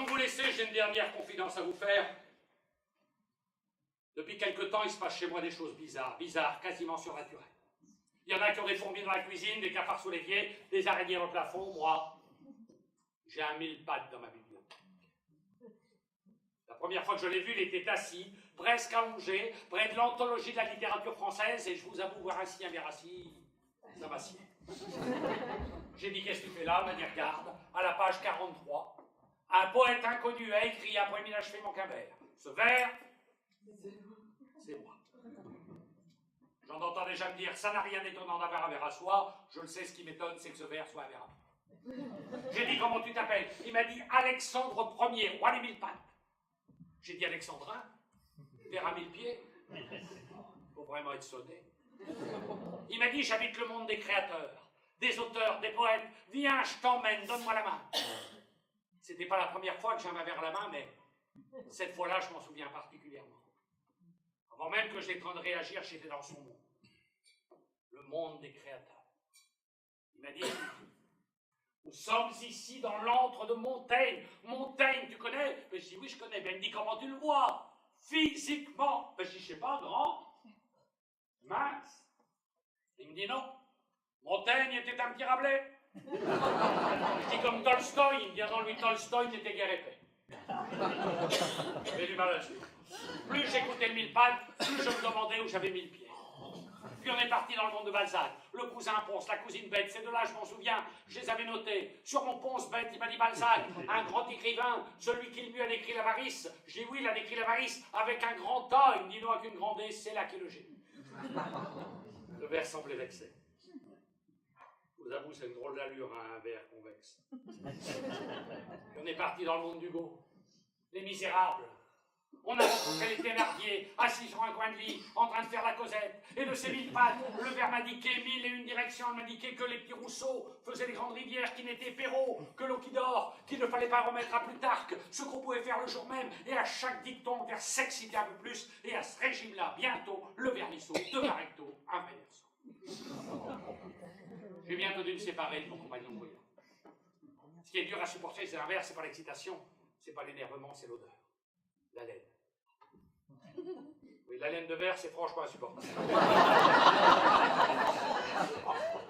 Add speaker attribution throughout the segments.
Speaker 1: Avant de vous laisser, j'ai une dernière confidence à vous faire. Depuis quelque temps, il se passe chez moi des choses bizarres, quasiment surnaturelles. Il y en a qui ont des fourmis dans la cuisine, des cafards sous l'évier, des araignées au plafond. Moi, j'ai un mille-pattes dans ma bibliothèque. La première fois que je l'ai vu, il était assis, presque allongé, près de l'anthologie de la littérature française, et je vous avoue, voir ainsi un verre assis, ça m'assied. J'ai dit, qu'est-ce que tu fais là? Il m'a dit, regarde, à la page 43, un poète inconnu a écrit après inachevé manque un verre. Ce verre, c'est moi. J'en entends déjà me dire, ça n'a rien d'étonnant d'avoir un verre à soi. Je le sais, ce qui m'étonne, c'est que ce verre soit un verre à moi. J'ai dit, comment tu t'appelles? Il m'a dit, Alexandre Ier, roi des 1000 pattes. J'ai dit, Alexandrin, verre à 1000 pieds. Faut vraiment être sonné. Il m'a dit, j'habite le monde des créateurs, des auteurs, des poètes. Viens, je t'emmène, donne-moi la main. C'était pas la première fois que j'avais un verre à la main, mais cette fois-là, je m'en souviens particulièrement. Avant même que j'aie le temps de réagir, j'étais dans son monde. Le monde des créateurs. Il m'a dit, nous sommes ici dans l'antre de Montaigne. Montaigne, tu connais? Je dis, oui, je connais. Ben, il me dit, comment tu le vois? Physiquement. Ben, je dis, je sais pas, grand, mince. Il me dit, non. Montaigne était un petit Rabelais. Je dis, comme Tolstoï. Il me dit, non, lui, Tolstoï n'était guère épais. J'ai du mal à suivre. Plus j'écoutais le mille-pattes, plus je me demandais où j'avais mis le pied. Puis on est parti dans le monde de Balzac. Le cousin Ponce, la cousine Bête, ces deux-là, je m'en souviens, je les avais notés. Sur mon Ponce Bête, il m'a dit Balzac, un grand écrivain, celui qui le mieux a décrit l'avarice. J'ai dit oui, il a décrit l'avarice avec un grand A. Il me dit non, avec une grande D, c'est là qu'est le génie. Le verre semblait vexé. Je vous avoue, c'est une drôle d'allure, hein, un verre convexe. Puis on est parti dans le monde d'Hugo. Les Misérables. On a rencontré les Thénardier, assis sur un coin de lit, en train de faire la causette. Et de ces 1000 pattes, le verre m'indiquait 1000 et une directions. Il m'indiquait que les petits Rousseau faisaient les grandes rivières qui n'étaient Perrault, que l'eau qui dort, qu'il ne fallait pas remettre à Plutarque, ce qu'on pouvait faire le jour même. Et à chaque dicton, vers s'exciter un peu plus. Et à ce régime-là, bientôt, le vernisseau, deux verres recto, un verso. J'ai bientôt dû me séparer de mon compagnon brillant. Ce qui est dur à supporter, c'est l'inverse, c'est pas l'excitation, c'est pas l'énervement, c'est l'odeur. La laine. Oui, la laine de verre, c'est franchement insupportable.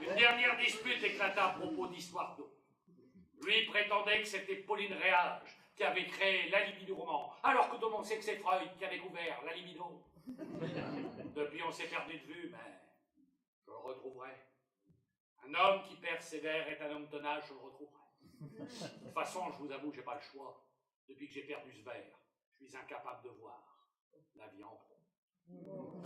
Speaker 1: Une dernière dispute éclata à propos d'histoire d'eau. Lui prétendait que c'était Pauline Réage qui avait créé la libido du roman, alors que tout le monde sait que c'est Freud qui a découvert la libido. Depuis, on s'est perdu de vue, mais je le retrouverai. Un homme qui persévère est un homme tenace, je le retrouverai. De toute façon, je vous avoue, j'ai pas le choix. Depuis que j'ai perdu ce verre, je suis incapable de voir la vie en rond.